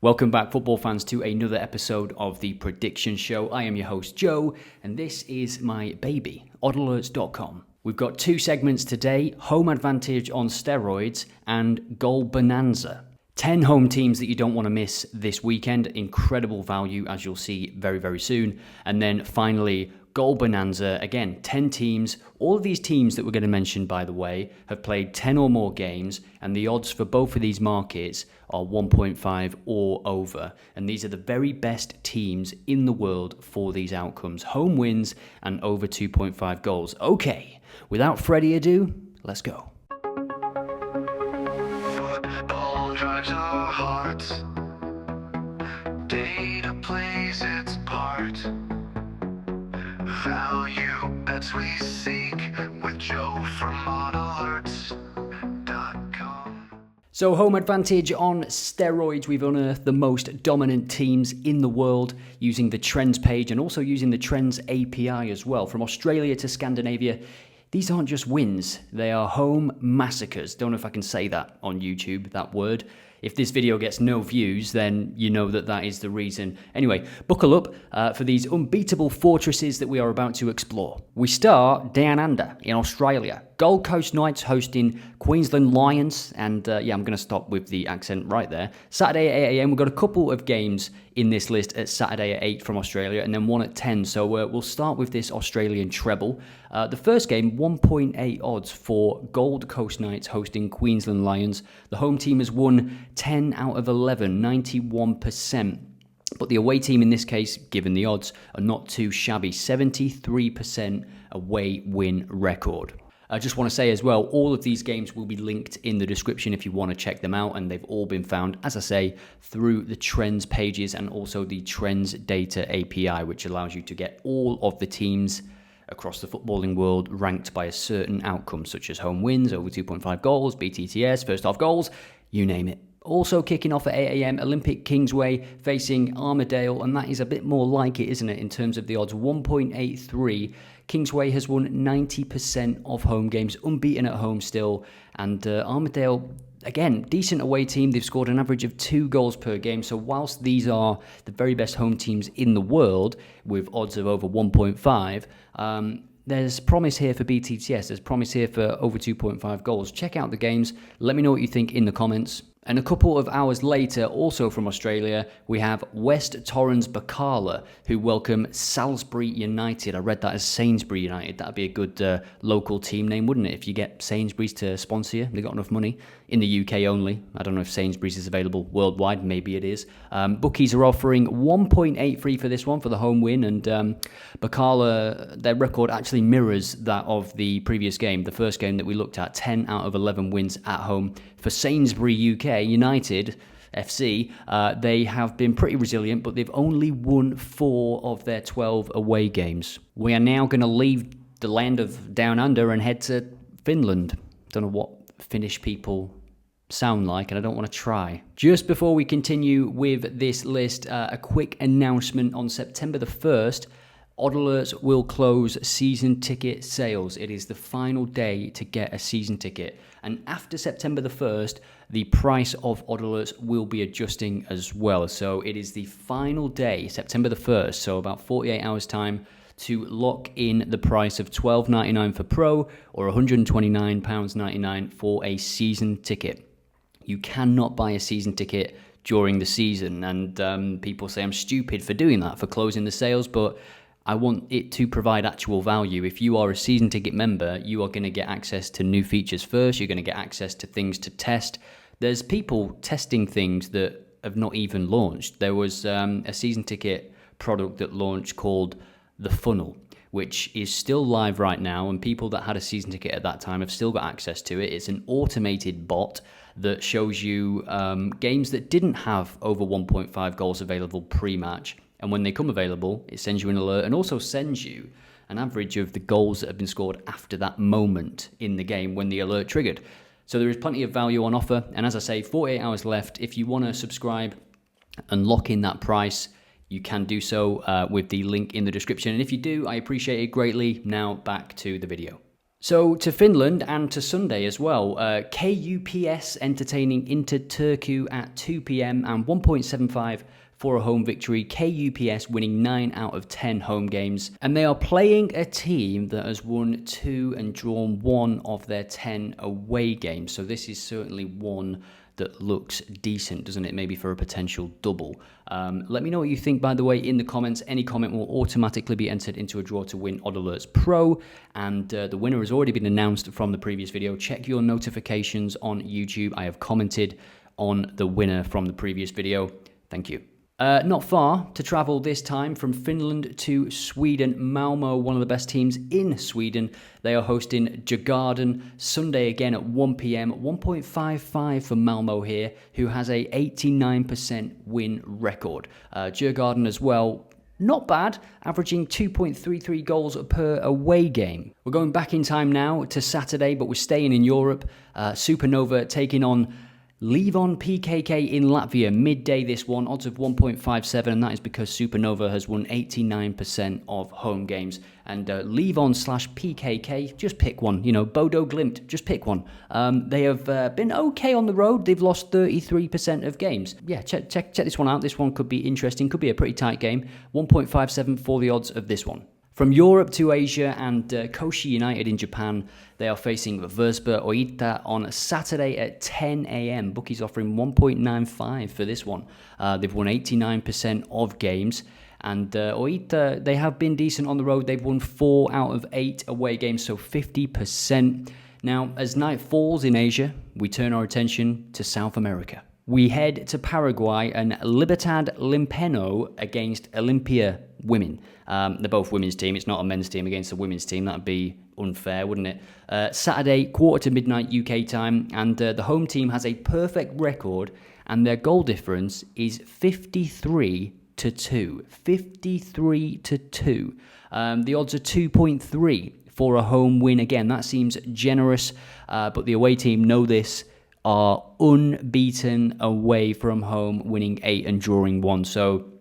Welcome back, football fans, to another episode of the Prediction Show. I am your host, Joe, and this is my baby, oddalerts.com. We've got two segments today, Home Advantage on Steroids and Goal Bonanza. 10 home teams that you don't want to miss this weekend. Incredible value, as you'll see very, very soon. And then finally, Goal Bonanza. Again, 10 teams. All of these teams that we're going to mention, by the way, have played 10 or more games, and the odds for both of these markets are 1.5 or over. And these are the very best teams in the world for these outcomes. Home wins and over 2.5 goals. Okay, without further ado, let's go. Football drives our hearts. Data plays its part. Value bets we seek with Joe from Oddalerts.com. So, Home Advantage on Steroids. We've unearthed the most dominant teams in the world using the Trends page and also using the Trends API as well. From Australia to Scandinavia, these aren't just wins, they are home massacres. Don't know if I can say that on YouTube, that word. If this video gets no views, then you know that that is the reason. Anyway, buckle up for these unbeatable fortresses that we are about to explore. We start down under in Australia. Gold Coast Knights hosting Queensland Lions. And I'm going to stop with the accent right there. Saturday at 8 a.m. We've got a couple of games in this list at Saturday at 8 from Australia and then one at 10. So we'll start with this Australian treble. The first game, 1.8 odds for Gold Coast Knights hosting Queensland Lions. The home team has won 10 out of 11, 91%. But the away team in this case, given the odds, are not too shabby. 73% away win record. I just want to say as well, all of these games will be linked in the description if you want to check them out, and they've all been found, as I say, through the Trends pages and also the Trends Data API, which allows you to get all of the teams across the footballing world ranked by a certain outcome, such as home wins, over 2.5 goals, BTTS, first half goals, you name it. Also kicking off at 8 a.m, Olympic Kingsway facing Armadale, and that is a bit more like it, isn't it, in terms of the odds, 1.83. Kingsway has won 90% of home games, unbeaten at home still, and Armadale, again, decent away team. They've scored an average of 2 goals per game, so whilst these are the very best home teams in the world, with odds of over 1.5, there's promise here for BTTS, there's promise here for over 2.5 goals. Check out the games, let me know what you think in the comments. And a couple of hours later, also from Australia, we have West Torrens Bacala, who welcome Salisbury United. I read that as Sainsbury United. That'd be a good local team name, wouldn't it? If you get Sainsbury's to sponsor you, they've got enough money. In the UK only. I don't know if Sainsbury's is available worldwide. Maybe it is. Bookies are offering 1.83 for this one for the home win. And Bacala, their record actually mirrors that of the previous game. The first game that we looked at, 10 out of 11 wins at home. For Sainsbury UK United FC, they have been pretty resilient, but they've only won 4 of their 12 away games. We are now going to leave the land of Down Under and head to Finland. Don't know what Finnish people sound like, and I don't want to try. Just before we continue with this list, a quick announcement. On September the 1st, Oddalerts will close season ticket sales. It is the final day to get a season ticket. And after September the 1st, the price of Oddalerts will be adjusting as well. So it is the final day, September the 1st, so about 48 hours time, to lock in the price of $12.99 for Pro or £129.99 for a season ticket. You cannot buy a season ticket during the season, and people say I'm stupid for doing that, for closing the sales, but I want it to provide actual value. If you are a season ticket member, you are going to get access to new features first. You're going to get access to things to test. There's people testing things that have not even launched. There was a season ticket product that launched called The Funnel, which is still live right now, and people that had a season ticket at that time have still got access to it. It's an automated bot that shows you games that didn't have over 1.5 goals available pre-match. And when they come available, it sends you an alert and also sends you an average of the goals that have been scored after that moment in the game when the alert triggered. So there is plenty of value on offer. And as I say, 48 hours left. If you want to subscribe and lock in that price, you can do so with the link in the description. And if you do, I appreciate it greatly. Now back to the video. So to Finland and to Sunday as well, KuPS entertaining Inter Turku at 2 p.m. and 1.75 for a home victory. KuPS winning 9 out of 10 home games. And they are playing a team that has won 2 and drawn 1 of their 10 away games. So this is certainly one that looks decent, doesn't it? Maybe for a potential double. Let me know what you think, by the way, in the comments. Any comment will automatically be entered into a draw to win Odd Alerts Pro. And the winner has already been announced from the previous video. Check your notifications on YouTube. I have commented on the winner from the previous video. Thank you. Not far to travel this time from Finland to Sweden. Malmö, one of the best teams in Sweden. They are hosting Djurgården Sunday again at 1 p.m. 1.55 for Malmö here, who has a 89% win record. Djurgården as well, not bad, averaging 2.33 goals per away game. We're going back in time now to Saturday, but we're staying in Europe. Supernova taking on Leevon PKK in Latvia, midday this one, odds of 1.57, and that is because Supernova has won 89% of home games. And Leevon / PKK, just pick one, you know, Bodo Glimt, just pick one. They have been okay on the road. They've lost 33% of games. Yeah, check this one out. This one could be interesting, could be a pretty tight game. 1.57 for the odds of this one. From Europe to Asia and Kochi United in Japan, they are facing Verspah Oita on Saturday at 10 a.m. Bookies offering 1.95 for this one. They've won 89% of games. And Oita, they have been decent on the road. They've won 4 out of 8 away games, so 50%. Now, as night falls in Asia, we turn our attention to South America. We head to Paraguay and Libertad Limpeno against Olimpia women. They're both women's team. It's not a men's team against a women's team. That'd be unfair, wouldn't it? Saturday, quarter to midnight UK time, and the home team has a perfect record, and their goal difference is 53 to 2. 53 to 2. The odds are 2.3 for a home win. Again, that seems generous, but the away team know this. Are unbeaten away from home, winning 8 and drawing 1. So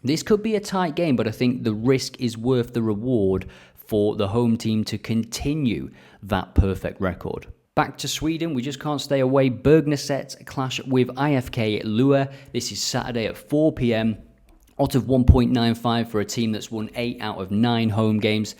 this could be a tight game, but I think the risk is worth the reward for the home team to continue that perfect record. Back to Sweden, we just can't stay away. Bergneset clash with IFK Lua. This is Saturday at 4 p.m. Odds of 1.95 for a team that's won 8 out of 9 home games.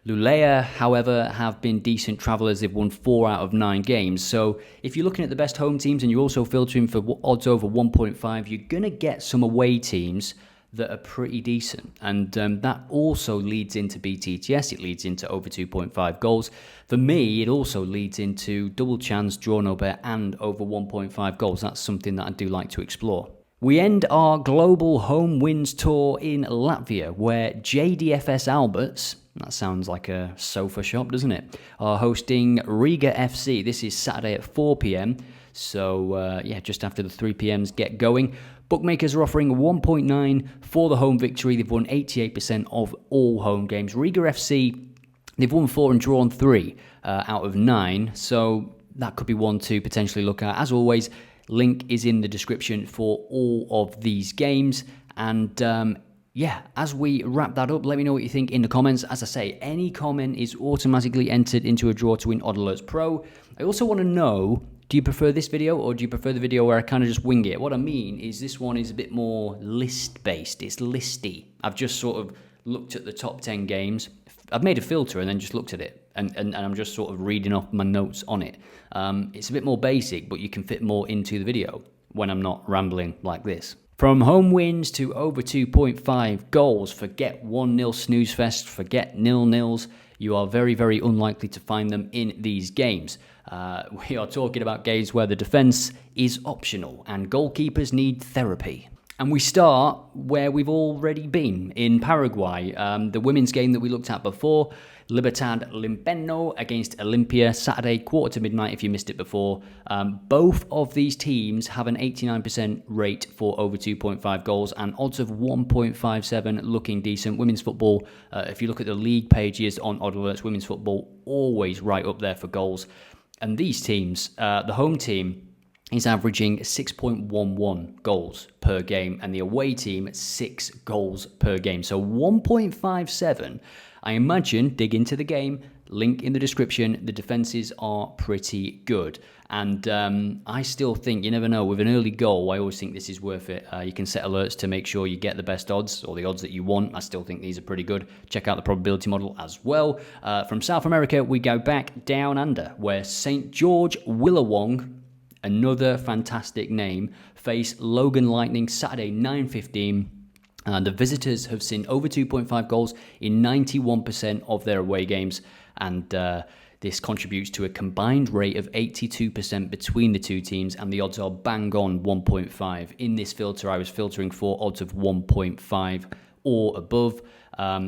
Luleå, however, have been decent travellers. They've won 4 out of 9 games. So if you're looking at the best home teams and you're also filtering for odds over 1.5, you're going to get some away teams that are pretty decent. And that also leads into BTTS. It leads into over 2.5 goals. For me, it also leads into double chance, draw no bet, and over 1.5 goals. That's something that I do like to explore. We end our global home wins tour in Latvia, where JDFS Alberts, that sounds like a sofa shop, doesn't it, are hosting Riga FC. This is Saturday at 4 p.m. So, just after the 3 p.m s get going. Bookmakers are offering 1.9 for the home victory. They've won 88% of all home games. Riga FC, they've won 4 and drawn 3 out of 9. So that could be one to potentially look at. As always, link is in the description for all of these games. And as we wrap that up, let me know what you think in the comments. As I say, any comment is automatically entered into a draw to win Odd Alerts Pro. I also want to know, do you prefer this video or do you prefer the video where I kind of just wing it? What I mean is this one is a bit more list-based. It's listy. I've just sort of looked at the top 10 games. I've made a filter and then just looked at it. And I'm just sort of reading off my notes on it. It's a bit more basic, but you can fit more into the video when I'm not rambling like this. From home wins to over 2.5 goals, forget 1-0 snooze fest, forget 0-0s. You are very, very unlikely to find them in these games. We are talking about games where the defence is optional and goalkeepers need therapy. And we start where we've already been, in Paraguay. The women's game that we looked at before, Libertad Limpeno against Olimpia, Saturday, quarter to midnight if you missed it before. Both of these teams have an 89% rate for over 2.5 goals and odds of 1.57 looking decent. Women's football, if you look at the league pages on Odd Alerts, women's football always right up there for goals. And these teams, the home team is averaging 6.11 goals per game and the away team 6 goals per game. So 1.57. I imagine, dig into the game, Link in the description. The defenses are pretty good. And I still think, you never know, with an early goal, I always think this is worth it. You can set alerts to make sure you get the best odds, or the odds that you want. I still think these are pretty good. Check out the probability model as well. From South America, we go back down under, where St. George Willawong, another fantastic name, face Logan Lightning Saturday 9:15. The visitors have seen over 2.5 goals in 91% of their away games, and this contributes to a combined rate of 82% between the two teams, and the odds are bang on 1.5. In this filter, I was filtering for odds of 1.5 or above.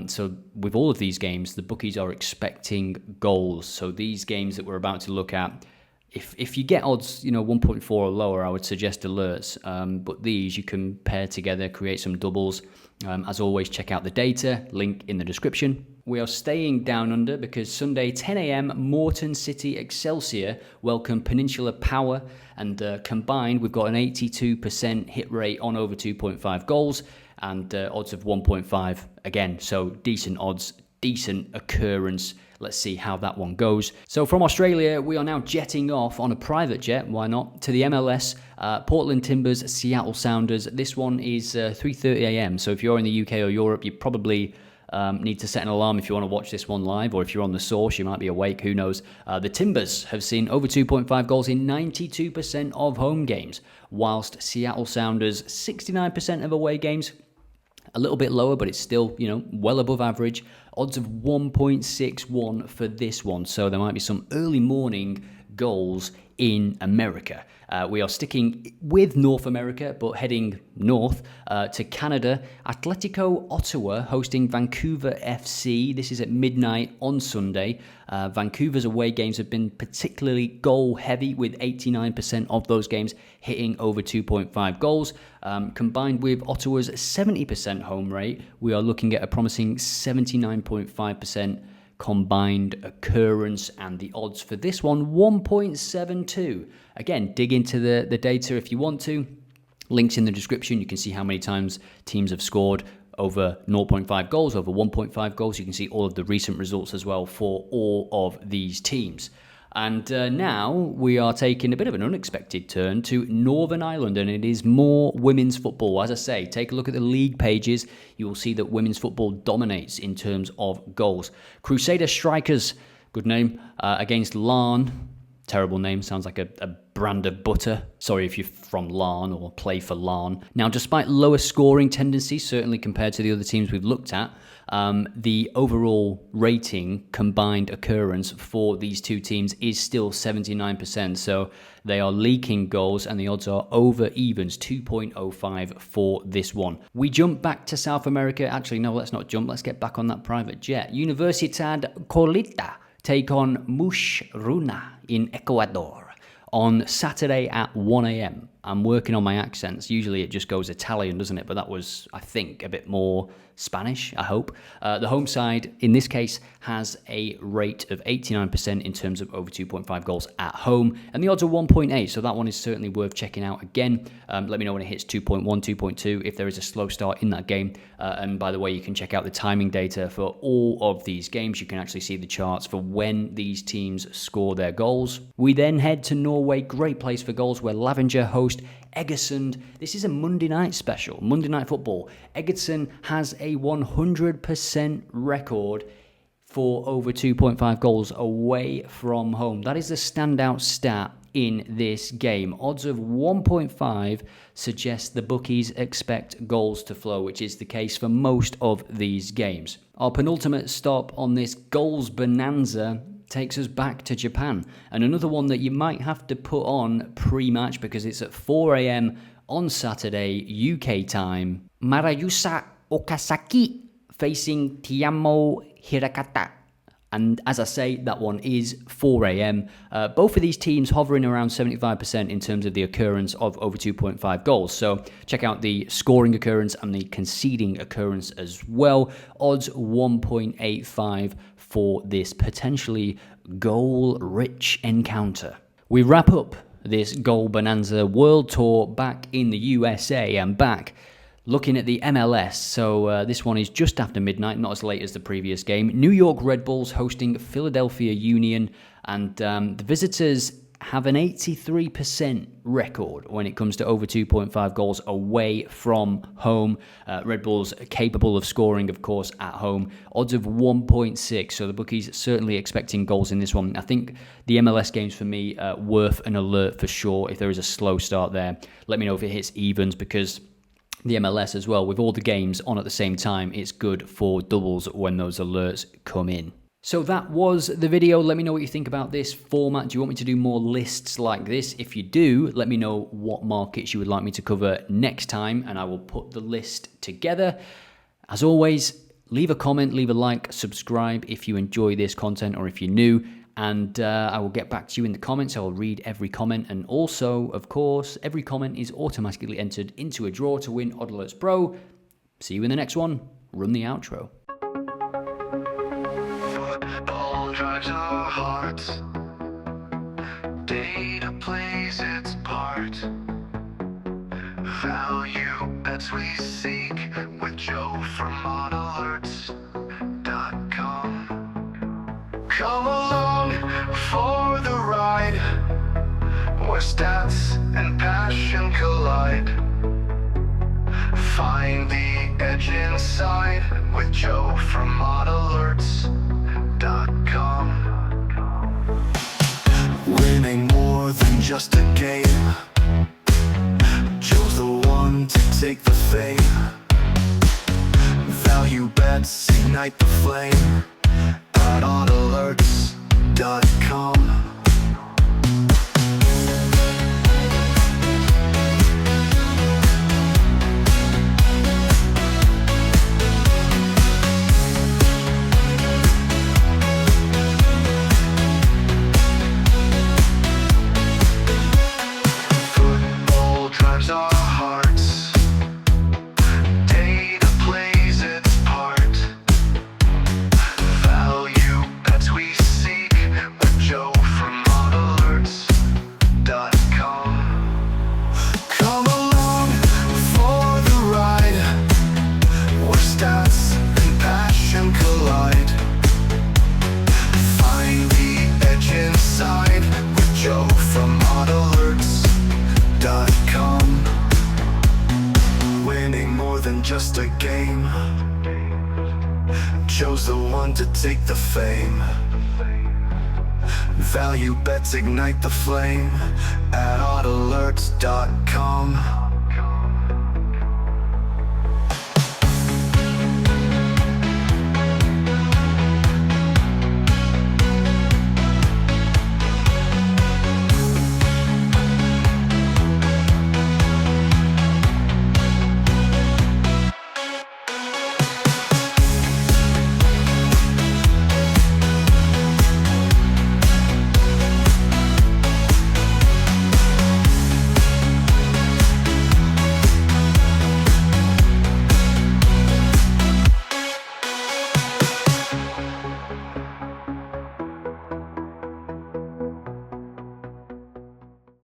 So with all of these games, the bookies are expecting goals. So these games that we're about to look at, if you get odds, 1.4 or lower, I would suggest alerts. But these you can pair together, create some doubles. As always, check out the data, link in the description. We are staying down under because Sunday 10 a.m. Moreton City Excelsior welcome Peninsula Power, and combined we've got an 82% hit rate on over 2.5 goals and odds of 1.5 again. So decent odds, decent occurrence. Let's see how that one goes. So from Australia, we are now jetting off on a private jet, why not, to the MLS, Portland Timbers, Seattle Sounders. This one is 3:30 a.m. So if you're in the UK or Europe, you probably need to set an alarm if you want to watch this one live, or if you're on the source, you might be awake, who knows. The Timbers have seen over 2.5 goals in 92% of home games, whilst Seattle Sounders, 69% of away games. A little bit lower, but it's still, well above average. Odds of 1.61 for this one. So there might be some early morning goals in America. We are sticking with North America, but heading north to Canada. Atletico Ottawa hosting Vancouver FC. This is at midnight on Sunday. Vancouver's away games have been particularly goal heavy, with 89% of those games hitting over 2.5 goals. Combined with Ottawa's 70% home rate, we are looking at a promising 79.5% combined occurrence, and the odds for this one 1.72. Again, dig into the data if you want to. Links in the description. You can see how many times teams have scored over 0.5 goals, over 1.5 goals. You can see all of the recent results as well for all of these teams. And now we are taking a bit of an unexpected turn to Northern Ireland, and it is more women's football. As I say, take a look at the league pages. You will see that women's football dominates in terms of goals. Crusader Strikers, good name, against Larne. Terrible name, sounds like a brand of butter. Sorry if you're from Larne or play for Larne. Now, despite lower scoring tendencies, certainly compared to the other teams we've looked at, the overall rating combined occurrence for these two teams is still 79%. So they are leaking goals, and the odds are over evens, 2.05 for this one. We jump back to South America. Actually, no, let's not jump. Let's get back on that private jet. Universidad Colita take on Mushruna in Ecuador on Saturday at 1 a.m. I'm working on my accents. Usually it just goes Italian, doesn't it? But that was, I think, a bit more Spanish, I hope. The home side, in this case, has a rate of 89% in terms of over 2.5 goals at home. And the odds are 1.8, so that one is certainly worth checking out again. Let me know when it hits 2.1, 2.2, if there is a slow start in that game. And by the way, you can check out the timing data for all of these games. You can actually see the charts for when these teams score their goals. We then head to Norway, great place for goals, where Lavinger host Egersund. This is a Monday night special, Monday Night Football. Egersund has a 100% record for over 2.5 goals away from home. That is the standout stat in this game. Odds of 1.5 suggest the bookies expect goals to flow, which is the case for most of these games. Our penultimate stop on this goals bonanza takes us back to Japan, and another one that you might have to put on pre-match because it's at 4 a.m. on Saturday UK time. Maruyasu Okazaki facing TIAMO Hirakata. And as I say, that one is 4 a.m. Both of these teams hovering around 75% in terms of the occurrence of over 2.5 goals. So check out the scoring occurrence and the conceding occurrence as well. Odds 1.85 for this potentially goal-rich encounter. We wrap up this Goal Bonanza World Tour back in the USA and back Looking at the MLS, so this one is just after midnight, not as late as the previous game. New York Red Bulls hosting Philadelphia Union, and the visitors have an 83% record when it comes to over 2.5 goals away from home. Red Bulls are capable of scoring, of course, at home. Odds of 1.6, so the bookies certainly expecting goals in this one. I think the MLS games for me worth an alert for sure. If there is a slow start there, let me know if it hits evens, because the MLS as well, with all the games on at the same time, it's good for doubles when those alerts come in. So that was the video. Let me know what you think about this format. Do you want me to do more lists like this? If you do, let me know what markets you would like me to cover next time, and I will put the list together. As always, leave a comment, leave a like, subscribe if you enjoy this content or if you're new, and I will get back to you in the comments. I will read every comment, and also, of course, every comment is automatically entered into a draw to win Odd Alerts Pro. See you in the next one. Run the outro. Football drives our hearts. Data plays its part. Value bets we seek with Joe from OddAlerts.com. Come along for the ride, where stats and passion collide. Find the edge inside with Joe from OddAlerts.com. Winning more than just a game. Joe's the one to take the fame. Value bets ignite the flame at OddAlerts.com. Football drives our hearts. Data plays its part. Value bets we seek with Joe from OddAlerts.com. Come along for the ride, where stats and passion collide. Find the edge inside with Joe from OddAlerts.com. Winning more than just a game. Joe's the one to take the fame. Value bets ignite the flame at OddAlerts.com.